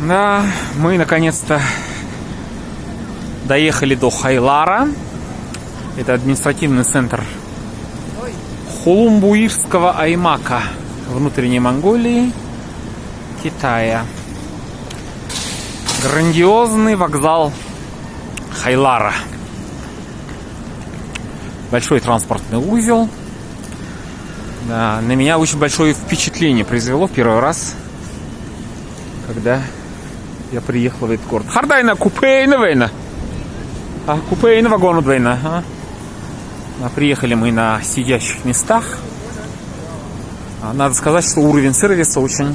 Да, мы наконец-то доехали до Хайлара. Это административный центр Хулунбуирского аймака внутренней Монголии, Китая. Грандиозный вокзал Хайлара. Большой транспортный узел. Да, на меня очень большое впечатление произвело в первый раз, когда я приехал в этот город. Хардайна купейна война. А купейна вагону двойна. Приехали мы на сидящих местах. Надо сказать, что уровень сервиса очень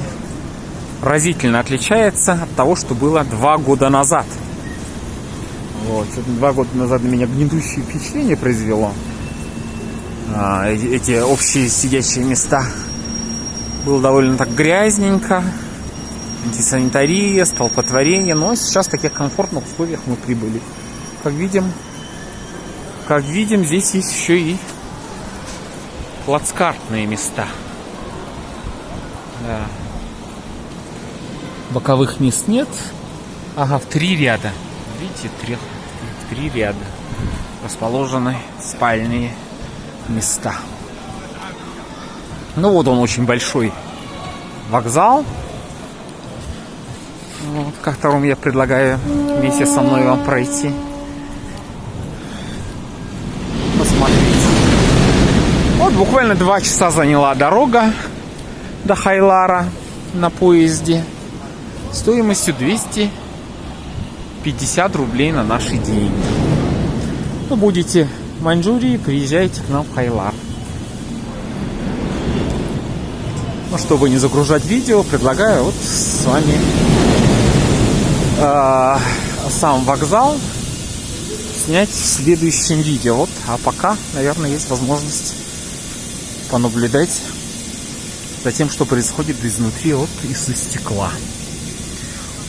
разительно отличается от того, что было 2 года назад. Вот. 2 года назад на меня гнетущее впечатление произвело. Эти общие сидящие места. Было довольно так грязненько. Антисанитария, столпотворение. Но сейчас в таких комфортных условиях мы прибыли. Как видим, здесь есть еще и плацкартные места. Да. Боковых мест нет. Ага, в 3 ряда. Видите, в 3 ряда расположены спальные места. Ну вот он, очень большой вокзал, вот, к которому я предлагаю вместе со мной вам пройти. Посмотрите. Вот буквально 2 часа заняла дорога до Хайлара на поезде стоимостью 250 рублей на наши деньги. Ну, будете в Маньчжурии, приезжайте к нам в Хайлар. Ну, чтобы не загружать видео, предлагаю вот с вами сам вокзал снять в следующем видео. Вот, а пока, наверное, есть возможность понаблюдать за тем, что происходит изнутри, вот из-за стекла.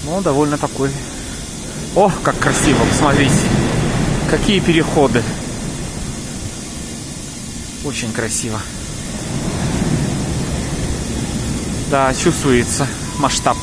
Ну, довольно такой... О, как красиво, посмотрите. Какие переходы. Очень красиво. Да, чувствуется масштаб.